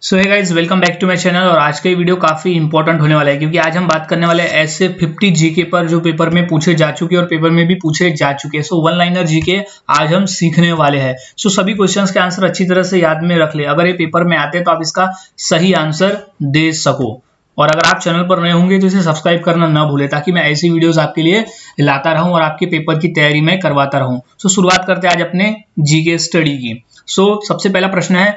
So hey guys, welcome back to my channel. और आज का ये वीडियो काफी इंपॉर्टेंट होने वाला है क्योंकि आज हम बात करने वाले हैं ऐसे 50 जीके पर जो पेपर में पूछे जा चुके और पेपर में भी पूछे जा चुके हैं। सो वन लाइनर जीके आज हम सीखने वाले हैं। सो सभी क्वेश्चंस के आंसर अच्छी तरह से याद में रख ले। अगर ये पेपर में आते हैं तो आप इसका सही आंसर दे सको। और अगर आप चैनल पर नए होंगे तो इसे सब्सक्राइब करना ना भूले ताकि मैं ऐसी वीडियोस आपके लिए लाता रहूं और आपके पेपर की तैयारी में करवाता रहूं। सो शुरुआत करते हैं आज अपने जीके स्टडी की। सो सबसे पहला प्रश्न है,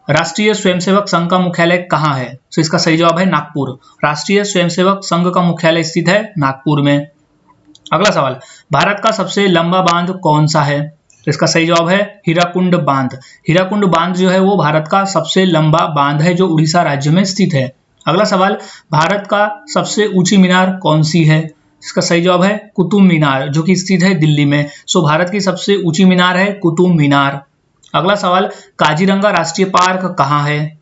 राष्ट्रीय स्वयंसेवक संघ का मुख्यालय कहाँ है? तो इसका सही जवाब है नागपुर। राष्ट्रीय स्वयंसेवक संघ का मुख्यालय स्थित है नागपुर में। अगला सवाल, भारत का सबसे लंबा बांध कौन सा है? तो इसका सही जवाब है हीराकुंड बांध। हीराकुंड बांध जो है वो भारत का सबसे लंबा बांध है जो उड़ीसा राज्य में स्थित है। अगला सवाल, भारत का सबसे ऊंची मीनार कौन सी है? इसका सही जवाब है कुतुब मीनार जो कि स्थित है दिल्ली में। सो भारत की सबसे ऊंची मीनार है कुतुब मीनार। अगला सवाल, काजीरंगा राष्ट्रीय पार्क कहाँ है?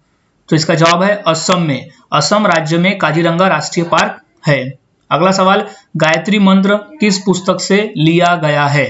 तो इसका जवाब है असम में। असम राज्य में काजीरंगा राष्ट्रीय पार्क है। अगला सवाल, गायत्री मंत्र किस पुस्तक से लिया गया है?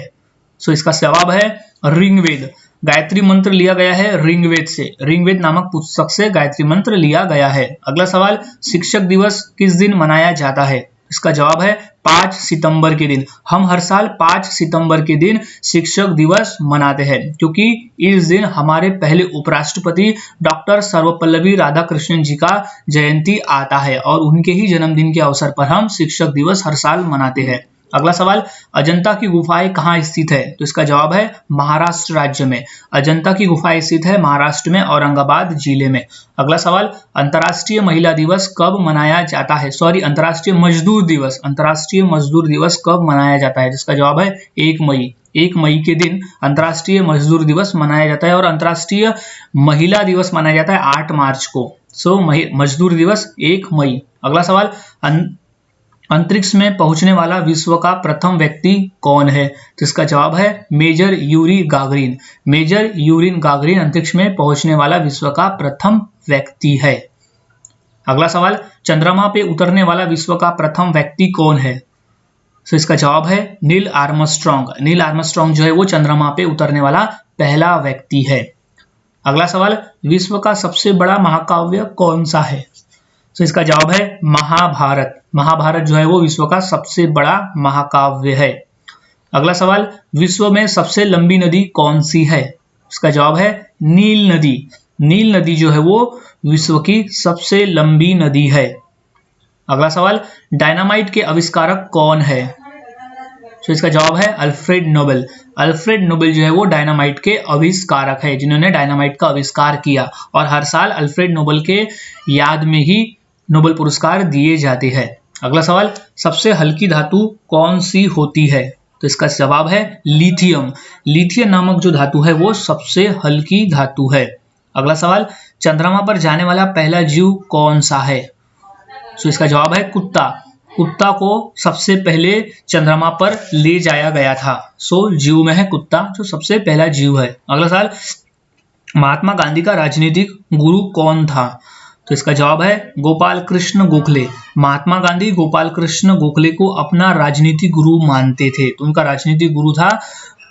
सो इसका जवाब है ऋग्वेद। गायत्री मंत्र लिया गया है ऋग्वेद से। ऋग्वेद नामक पुस्तक से गायत्री मंत्र लिया गया है। अगला सवाल, शिक्षक दिवस किस दिन मनाया जाता है? इसका जवाब है 5 सितंबर के दिन। हम हर साल 5 सितंबर के दिन शिक्षक दिवस मनाते हैं क्योंकि इस दिन हमारे पहले उपराष्ट्रपति डॉक्टर सर्वपल्लवी राधाकृष्णन जी का जयंती आता है और उनके ही जन्मदिन के अवसर पर हम शिक्षक दिवस हर साल मनाते हैं। अगला सवाल, अजंता की गुफाएं कहाँ स्थित है? तो इसका जवाब है महाराष्ट्र राज्य में। अजंता की गुफाएं स्थित है महाराष्ट्र में, औरंगाबाद जिले में। अगला सवाल, अंतर्राष्ट्रीय महिला दिवस कब मनाया जाता है? अंतर्राष्ट्रीय मजदूर दिवस। अंतर्राष्ट्रीय मजदूर दिवस कब मनाया जाता है? जिसका जवाब है 1 मई। 1 मई के दिन अंतर्राष्ट्रीय मजदूर दिवस मनाया जाता है। और अंतर्राष्ट्रीय महिला दिवस मनाया जाता है 8 मार्च को। सो मजदूर दिवस 1 मई। अगला सवाल, अंतरिक्ष में पहुंचने वाला विश्व का प्रथम व्यक्ति कौन है? तो इसका जवाब है major Yuri Gagarin. Major Yuri Gagarin अंतरिक्ष में पहुंचने वाला विश्व का प्रथम व्यक्ति है। अगला सवाल, चंद्रमा पे उतरने वाला विश्व का प्रथम व्यक्ति कौन है? तो इसका जवाब है नील आर्मस्ट्रॉन्ग। नील आर्मस्ट्रॉन्ग जो है वो चंद्रमा पे उतरने वाला पहला व्यक्ति है। अगला सवाल, विश्व का सबसे बड़ा महाकाव्य कौन सा है? तो इसका जवाब है महाभारत। महाभारत जो है वो विश्व का सबसे बड़ा महाकाव्य है। अगला सवाल, विश्व में सबसे लंबी नदी कौन सी है? इसका जवाब है नील नदी। नील नदी जो है वो विश्व की सबसे लंबी नदी है। अगला सवाल, डायनामाइट के आविष्कारक कौन है? तो इसका जवाब है अल्फ्रेड नोबेल। अल्फ्रेड नोबेल जो है वो डायनामाइट के आविष्कारक है जिन्होंने डायनामाइट का आविष्कार किया। और हर साल अल्फ्रेड नोबेल के याद में ही नोबेल पुरस्कार दिए जाते हैं। अगला सवाल, सबसे हल्की धातु कौन सी होती है? तो इसका जवाब है लिथियम। लिथियम नामक जो धातु है वो सबसे हल्की धातु है। अगला सवाल, चंद्रमा पर जाने वाला पहला जीव कौन सा है? तो इसका जवाब है कुत्ता। कुत्ता को सबसे पहले चंद्रमा पर ले जाया गया था। सो जीव में है कुत्ता जो सबसे पहला जीव है। अगला सवाल, महात्मा गांधी का राजनीतिक गुरु कौन था? तो इसका जवाब है गोपाल कृष्ण गोखले। महात्मा गांधी गोपाल कृष्ण गोखले को अपना राजनीतिक गुरु मानते थे तो उनका राजनीतिक गुरु था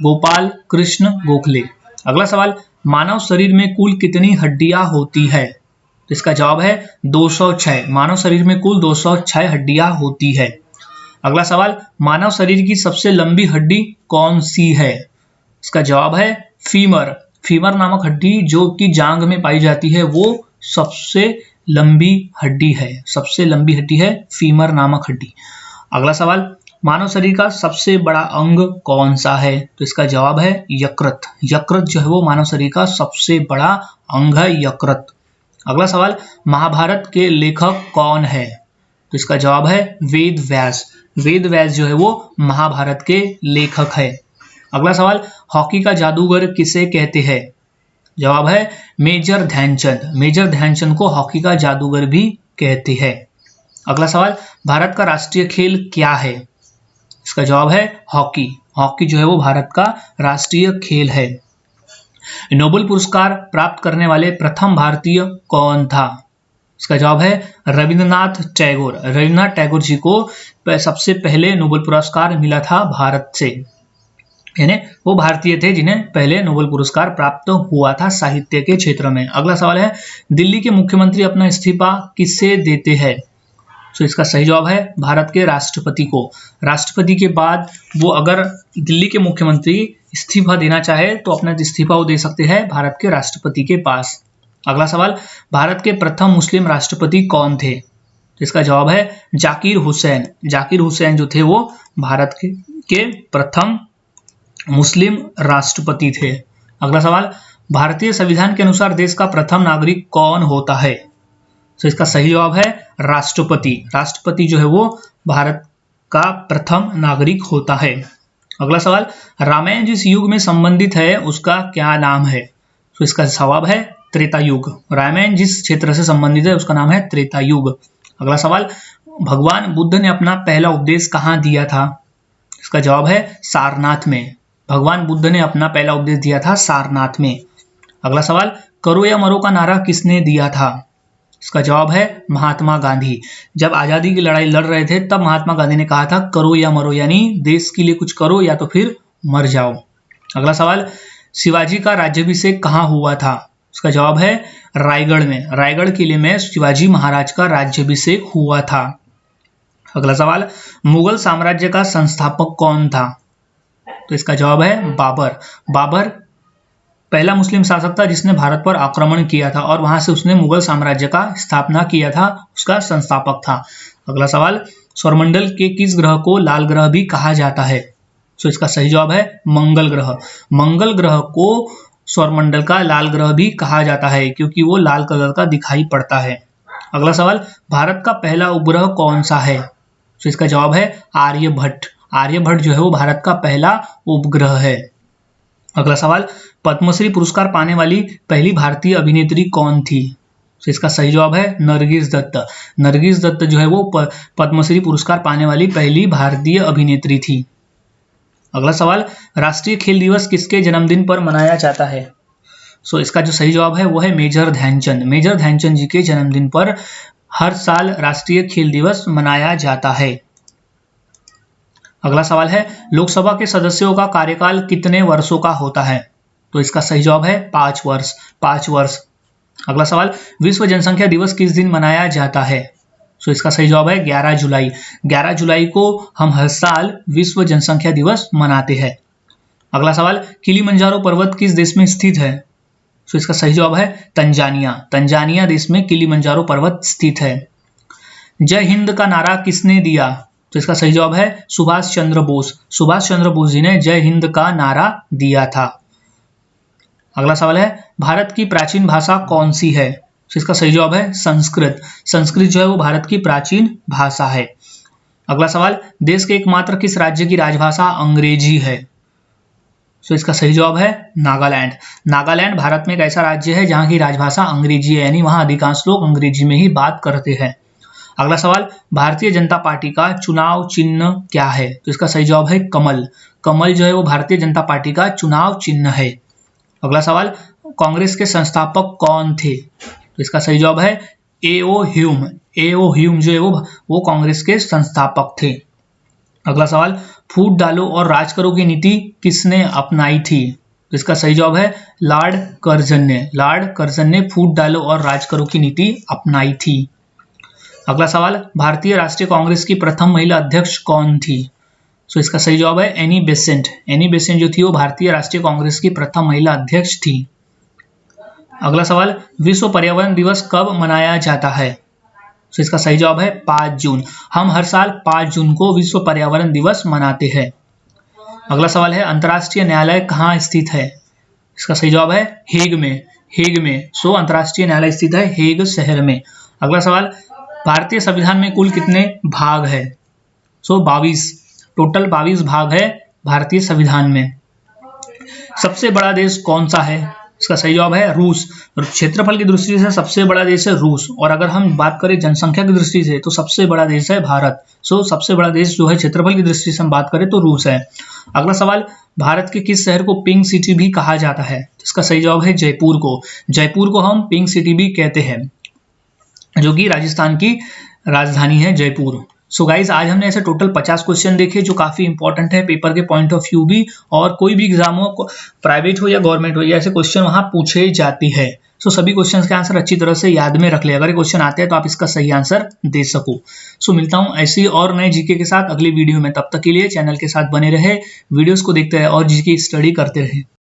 गोपाल कृष्ण गोखले। अगला सवाल, मानव शरीर में कुल कितनी हड्डियां होती है? तो इसका जवाब है 206। मानव शरीर में कुल 206 हड्डियां होती है। अगला सवाल, मानव शरीर की सबसे लंबी हड्डी कौन सी है? इसका जवाब है फीमर। फीमर नामक हड्डी जो कि जांग में पाई जाती है वो सबसे लंबी हड्डी है। सबसे लंबी हड्डी है फीमर नामक हड्डी। अगला सवाल, मानव शरीर का सबसे बड़ा अंग कौन सा है? तो इसका जवाब है यकृत। यकृत जो है वो मानव शरीर का सबसे बड़ा अंग है, यकृत। अगला सवाल, महाभारत के लेखक कौन है? तो इसका जवाब है वेद व्यास। वेद व्यास जो है वो महाभारत के लेखक है। अगला सवाल, हॉकी का जादूगर किसे कहते हैं? जवाब है मेजर ध्यानचंद। मेजर ध्यानचंद को हॉकी का जादूगर भी कहते हैं। अगला सवाल, भारत का राष्ट्रीय खेल क्या है? इसका जवाब है हॉकी। हॉकी जो है वो भारत का राष्ट्रीय खेल है। नोबेल पुरस्कार प्राप्त करने वाले प्रथम भारतीय कौन था? इसका जवाब है रविंद्रनाथ टैगोर। रविंद्रनाथ टैगोर जी को सबसे पहले नोबेल पुरस्कार मिला था भारत से। यानी वो भारतीय थे जिन्हें पहले नोबेल पुरस्कार प्राप्त हुआ था साहित्य के क्षेत्र में। अगला सवाल है, दिल्ली के मुख्यमंत्री अपना इस्तीफा किससे देते हैं? तो इसका सही जवाब है भारत के राष्ट्रपति को। राष्ट्रपति के बाद वो अगर दिल्ली के मुख्यमंत्री इस्तीफा देना चाहे तो अपना इस्तीफा वो दे सकते हैं भारत के राष्ट्रपति के पास। अगला सवाल, भारत के प्रथम मुस्लिम राष्ट्रपति कौन थे? तो इसका जवाब है जाकिर हुसैन। जाकिर हुसैन जो थे वो भारत के प्रथम मुस्लिम राष्ट्रपति थे। अगला सवाल, भारतीय संविधान के अनुसार देश का प्रथम नागरिक कौन होता है? तो इसका सही जवाब है राष्ट्रपति। राष्ट्रपति जो है वो भारत का प्रथम नागरिक होता है। अगला सवाल, रामायण जिस युग में संबंधित है उसका क्या नाम है? तो इसका जवाब है त्रेता युग। रामायण जिस क्षेत्र से संबंधित है उसका नाम है त्रेता युग। अगला सवाल, भगवान बुद्ध ने अपना पहला उपदेश कहाँ दिया था? इसका जवाब है सारनाथ में। भगवान बुद्ध ने अपना पहला उपदेश दिया था सारनाथ में। अगला सवाल, करो या मरो का नारा किसने दिया था? इसका जवाब है महात्मा गांधी। जब आजादी की लड़ाई लड़ रहे थे तब महात्मा गांधी ने कहा था करो या मरो, यानी देश के लिए कुछ करो या तो फिर मर जाओ। अगला सवाल, शिवाजी का राज्याभिषेक कहाँ हुआ था? इसका जवाब है रायगढ़ में। रायगढ़ किले में शिवाजी महाराज का राज्याभिषेक हुआ था। अगला सवाल, मुगल साम्राज्य का संस्थापक कौन था? तो इसका जवाब है बाबर। बाबर पहला मुस्लिम शासक था जिसने भारत पर आक्रमण किया था और वहां से उसने मुगल साम्राज्य का स्थापना किया था, उसका संस्थापक था। अगला सवाल, सौरमंडल के किस ग्रह को लाल ग्रह भी कहा जाता है? तो इसका सही जवाब है मंगल ग्रह। मंगल ग्रह को सौरमंडल का लाल ग्रह भी कहा जाता है क्योंकि वो लाल कलर का दिखाई पड़ता है। अगला सवाल, भारत का पहला उपग्रह कौन सा है? तो इसका जवाब है आर्यभट्ट। आर्यभट्ट जो है वो भारत का पहला उपग्रह है। अगला सवाल, पद्मश्री पुरस्कार पाने वाली पहली भारतीय अभिनेत्री कौन थी? तो इसका सही जवाब है नरगिस दत्त। नरगिस दत्त जो है वो पद्मश्री पुरस्कार पाने वाली पहली भारतीय अभिनेत्री थी। अगला सवाल, राष्ट्रीय खेल दिवस किसके जन्मदिन पर मनाया जाता है? सो इसका जो सही जवाब है वो है मेजर ध्यानचंद। मेजर ध्यानचंद जी के जन्मदिन पर हर साल राष्ट्रीय खेल दिवस मनाया जाता है। अगला सवाल है, लोकसभा के सदस्यों का कार्यकाल कितने वर्षों का होता है? तो इसका सही जवाब है 5 वर्ष। 5 वर्ष। अगला सवाल, विश्व जनसंख्या दिवस किस दिन मनाया जाता है? तो इसका सही जवाब है 11 जुलाई। 11 जुलाई को हम हर साल विश्व जनसंख्या दिवस मनाते हैं। अगला सवाल, किलिमंजारो पर्वत किस देश में स्थित है? तो इसका सही जवाब है तंजानिया। तंजानिया देश में किलिमंजारो पर्वत स्थित है। जय हिंद का नारा किसने दिया? तो इसका सही जवाब है सुभाष चंद्र बोस। सुभाष चंद्र बोस जी ने जय हिंद का नारा दिया था। अगला सवाल है, भारत की प्राचीन भाषा कौन सी है? तो इसका सही जवाब है संस्कृत। संस्कृत जो है वो भारत की प्राचीन भाषा है। अगला सवाल, देश के एकमात्र किस राज्य की राजभाषा अंग्रेजी है? तो इसका सही जवाब है नागालैंड। नागालैंड भारत में एक ऐसा राज्य है जहां की राजभाषा अंग्रेजी है, यानी वहां अधिकांश लोग अंग्रेजी में ही बात करते हैं। अगला सवाल, भारतीय जनता पार्टी का चुनाव चिन्ह क्या है? तो इसका सही जवाब है कमल। कमल जो है वो भारतीय जनता पार्टी का चुनाव चिन्ह है। अगला सवाल, कांग्रेस के संस्थापक कौन थे? तो इसका सही जवाब है ए.ओ. ह्यूम। ए.ओ. ह्यूम जो है वो कांग्रेस के संस्थापक थे। अगला सवाल, फूट डालो और राज करो की नीति किसने अपनाई थी? तो इसका सही जवाब है लॉर्ड कर्जन ने। लॉर्ड कर्जन ने फूट डालो और राज करो की नीति अपनाई थी। अगला सवाल, भारतीय राष्ट्रीय कांग्रेस की प्रथम महिला अध्यक्ष कौन थी? तो इसका सही जवाब है एनी बेसेंट। एनी बेसेंट जो थी वो भारतीय राष्ट्रीय कांग्रेस की प्रथम महिला अध्यक्ष थी। अगला सवाल, विश्व पर्यावरण दिवस कब मनाया जाता है? तो इसका सही जवाब है 5 जून। हम हर साल 5 जून को विश्व पर्यावरण दिवस मनाते हैं। अगला सवाल है, अंतर्राष्ट्रीय न्यायालय कहाँ स्थित है? इसका सही जवाब है हेग में। हेग में। सो अंतर्राष्ट्रीय न्यायालय स्थित है हेग शहर में। अगला सवाल, भारतीय संविधान में कुल कितने भाग है? सो 22। टोटल 22 भाग है भारतीय संविधान में। सबसे बड़ा देश कौन सा है? इसका सही जवाब है रूस। क्षेत्रफल की दृष्टि से सबसे बड़ा देश है रूस, और अगर हम बात करें जनसंख्या की दृष्टि से तो सबसे बड़ा देश है भारत। सो सबसे बड़ा देश जो है क्षेत्रफल की दृष्टि से हम बात करें तो रूस है। अगला सवाल, भारत के किस शहर को पिंक सिटी भी कहा जाता है? इसका सही जवाब है जयपुर को। जयपुर को हम पिंक सिटी भी कहते हैं, जो कि राजस्थान की राजधानी है जयपुर। सो गाइज आज हमने ऐसे टोटल 50 क्वेश्चन देखे जो काफी इंपॉर्टेंट है पेपर के पॉइंट ऑफ व्यू भी, और कोई भी एग्जाम हो, प्राइवेट हो या गवर्नमेंट हो, ऐसे क्वेश्चन वहां पूछे जाते हैं। सो सभी क्वेश्चंस के आंसर अच्छी तरह से याद में रख ले, अगर क्वेश्चन आते हैं तो आप इसका सही आंसर दे सको। सो मिलता हूं ऐसी और नए जीके के साथ अगली वीडियो में, तब तक के लिए चैनल के साथ बने रहे, वीडियोस को देखते रहे और जीके स्टडी करते रहे।